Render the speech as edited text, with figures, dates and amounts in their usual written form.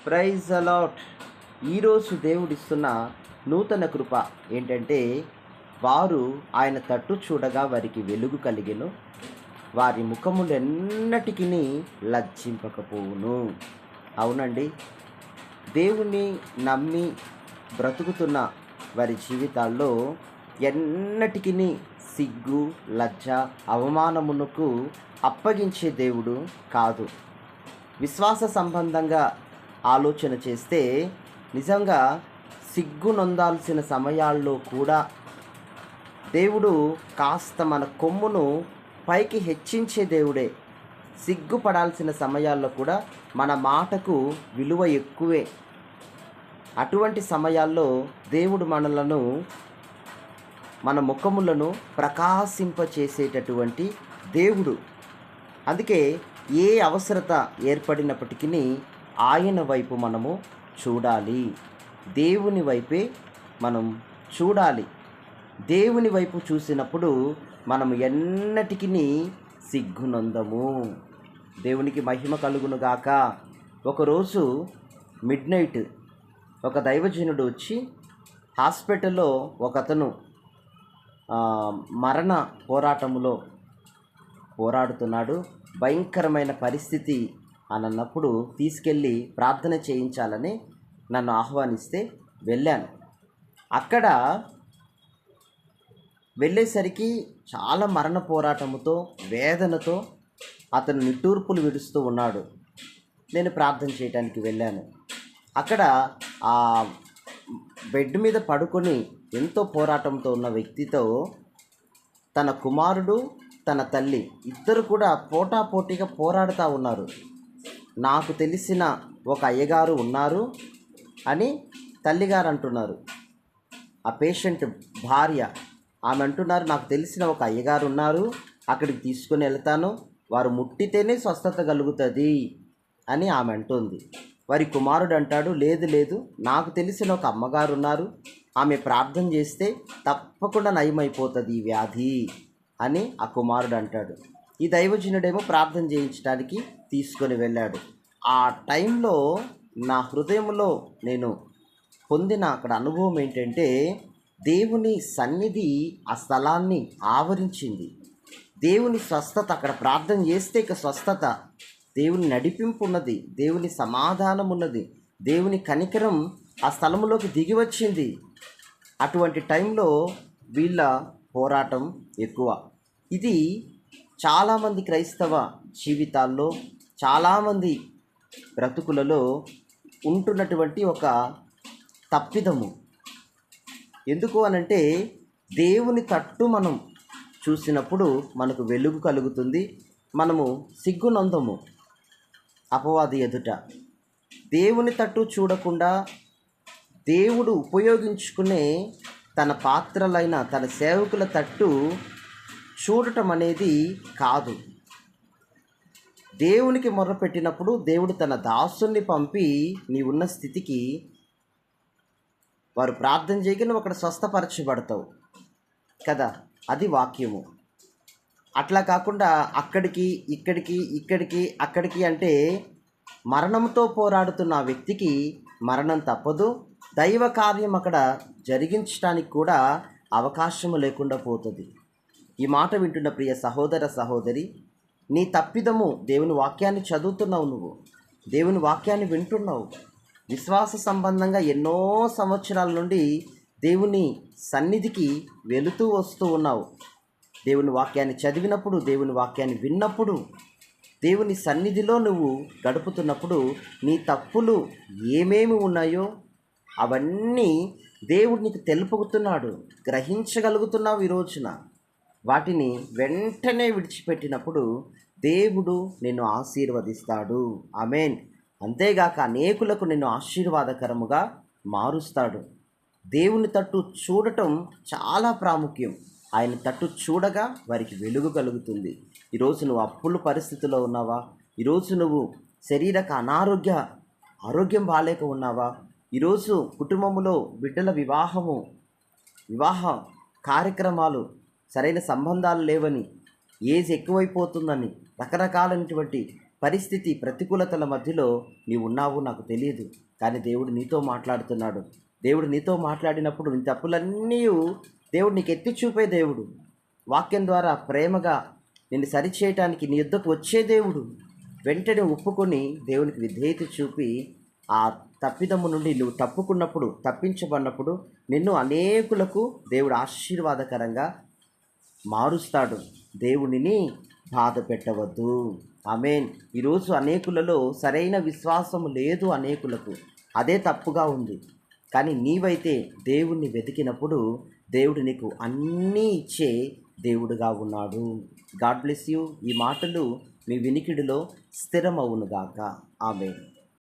Praise allot. ఈరోజు దేవుడిస్తున్న నూతన కృప ఏంటంటే, వారు ఆయన తట్టు చూడగా వారికి వెలుగు కలిగెను, వారి ముఖములెన్నటికి లజ్జింపకపోవును. అవునండి, దేవుణ్ణి నమ్మి బ్రతుకుతున్న వారి జీవితాల్లో ఎన్నటికి సిగ్గు, లజ్జ, అవమానమునకు అప్పగించే దేవుడు కాదు. విశ్వాస సంబంధంగా ఆలోచన చేస్తే నిజంగా సిగ్గు నొందాల్సిన సమయాల్లో కూడా దేవుడు కాస్త మన కొమ్మును పైకి హెచ్చించే దేవుడే. సిగ్గుపడాల్సిన సమయాల్లో కూడా మన మాటకు విలువ ఎక్కువే. అటువంటి సమయాల్లో దేవుడు మన ముఖములను ప్రకాశింపచేసేటటువంటి దేవుడు. అందుకే ఏ అవసరత ఏర్పడినప్పటికీ ఆయన వైపు మనము చూడాలి, దేవుని వైపే మనం చూడాలి. దేవుని వైపు చూసినప్పుడు మనము ఎన్నటికి సిగ్గునందము. దేవునికి మహిమ కలుగునుగాక. ఒకరోజు మిడ్ నైట్ ఒక దైవజనుడు వచ్చి హాస్పిటల్లో ఒకతను మరణ పోరాటములో పోరాడుతున్నాడు, భయంకరమైన పరిస్థితి అని అన్నప్పుడు తీసుకెళ్ళి ప్రార్థన చేయించాలని నన్ను ఆహ్వానిస్తే వెళ్ళాను. అక్కడ వెళ్ళేసరికి చాలా మరణ పోరాటముతో, వేదనతో అతను నిట్టూర్పులు విడుస్తూ ఉన్నాడు. నేను ప్రార్థన చేయడానికి వెళ్ళాను. అక్కడ ఆ బెడ్ మీద పడుకొని ఎంతో పోరాటంతో ఉన్న వ్యక్తితో తన కుమారుడు, తన తల్లి ఇద్దరు కూడా పోటాపోటీగా పోరాడుతూ ఉన్నారు. నాకు తెలిసిన ఒక అయ్యగారు ఉన్నారు అని తల్లిగారు అంటున్నారు. ఆ పేషెంట్ భార్య ఆమె అంటున్నారు, నాకు తెలిసిన ఒక అయ్యగారు ఉన్నారు, అక్కడికి తీసుకుని వెళ్తాను, వారు ముట్టితేనే స్వస్థత కలుగుతుంది అని ఆమె అంటుంది. వారి కుమారుడు అంటాడు, లేదు లేదు, నాకు తెలిసిన ఒక అమ్మగారు ఉన్నారు, ఆమె ప్రార్థన చేస్తే తప్పకుండా నయమైపోతుంది ఈ వ్యాధి అని ఆ కుమారుడు అంటాడు. ఈ దైవజనుడేమో ప్రార్థన చేయించడానికి తీసుకొని వెళ్ళాడు. ఆ టైంలో నా హృదయంలో నేను పొందిన అక్కడ అనుభవం ఏంటంటే, దేవుని సన్నిధి ఆ స్థలాన్ని ఆవరించింది. దేవుని స్వస్థత, అక్కడ ప్రార్థన చేస్తే ఇక స్వస్థత, దేవుని నడిపింపు ఉన్నది, దేవుని సమాధానం ఉన్నది, దేవుని కనికరం ఆ స్థలంలోకి దిగి వచ్చింది. అటువంటి టైంలో వీళ్ళ పోరాటం ఎక్కువ. ఇది చాలామంది క్రైస్తవ జీవితాల్లో, చాలామంది బ్రతుకులలో ఉంటున్నటువంటి ఒక తప్పిదము. ఎందుకు అనంటే, దేవుని తట్టు మనం చూసినప్పుడు మనకు వెలుగు కలుగుతుంది, మనము సిగ్గునందము అపవాది ఎదుట. దేవుని తట్టు చూడకుండా దేవుడు ఉపయోగించుకునే తన పాత్రలైన తన సేవకుల తట్టు చూడటం అనేది కాదు. దేవునికి మొర్రపెట్టినప్పుడు దేవుడు తన దాసుని పంపి నీ ఉన్న స్థితికి వారు ప్రార్థన చేయక నువ్వు అక్కడ స్వస్థపరచబడతావు కదా, అది వాక్యము. అట్లా కాకుండా అక్కడికి ఇక్కడికి ఇక్కడికి అక్కడికి అంటే మరణంతో పోరాడుతున్న ఆ వ్యక్తికి మరణం తప్పదు, దైవ కార్యం అక్కడ జరిగించడానికి కూడా అవకాశం లేకుండా పోతుంది. ఈ మాట వింటున్న ప్రియ సహోదర సహోదరి, నీ తప్పిదము దేవుని వాక్యాన్ని చదువుతున్నావు, నువ్వు దేవుని వాక్యాన్ని వింటున్నావు, విశ్వాస సంబంధంగా ఎన్నో సంవత్సరాల నుండి దేవుని సన్నిధికి వెళుతూ వస్తూ ఉన్నావు. దేవుని వాక్యాన్ని చదివినప్పుడు, దేవుని వాక్యాన్ని విన్నప్పుడు, దేవుని సన్నిధిలో నువ్వు గడుపుతున్నప్పుడు నీ తప్పులు ఏమేమి ఉన్నాయో అవన్నీ దేవుడు నీకు తెలుపుతున్నాడు, గ్రహించగలుగుతున్నావు. ఈ రోజున వాటిని వెంటనే విడిచిపెట్టినప్పుడు దేవుడు నిన్ను ఆశీర్వదిస్తాడు. ఆమేన్. అంతేగాక అనేకులకు నిన్ను ఆశీర్వాదకరముగా మారుస్తాడు. దేవుని తట్టు చూడటం చాలా ప్రాముఖ్యం. ఆయన తట్టు చూడగా వారికి వెలుగు కలుగుతుంది. ఈరోజు నువ్వు అప్పుల పరిస్థితిలో ఉన్నావా? ఈరోజు నువ్వు శరీరక ఆరోగ్యం బాలేక ఉన్నావా? ఈరోజు కుటుంబంలో బిడ్డల వివాహ కార్యక్రమాలు, సరైన సంబంధాలు లేవని, ఏజ్ ఎక్కువైపోతుందని, రకరకాలైనటువంటి పరిస్థితి ప్రతికూలతల మధ్యలో నీవు ఉన్నావు నాకు తెలియదు, కానీ దేవుడు నీతో మాట్లాడుతున్నాడు. దేవుడు నీతో మాట్లాడినప్పుడు నీ తప్పులన్నీ దేవుడు నీకు ఎత్తి చూపే దేవుడు. వాక్యం ద్వారా ప్రేమగా నిన్ను సరిచేయటానికి నీ యుద్ధకు వచ్చే దేవుడు. వెంటనే ఒప్పుకొని దేవునికి విధేయత చూపి ఆ తప్పిదమ్ము నుండి నువ్వు తప్పించబడినప్పుడు నిన్ను అనేకులకు దేవుడు ఆశీర్వాదకరంగా మారుస్తాడు. దేవునిని బాధ పెట్టవద్దు. ఆమేన్. ఈరోజు అనేకులలో సరైన విశ్వాసం లేదు. అనేకులకు అదే తప్పుగా ఉంది. కానీ నీవైతే దేవుణ్ణి వెతికినప్పుడు దేవుడు నీకు అన్నీ ఇచ్చే దేవుడుగా ఉన్నాడు. God bless you. ఈ మాటలు మీ వినికిడిలో స్థిరమవునుగాక. ఆమేన్.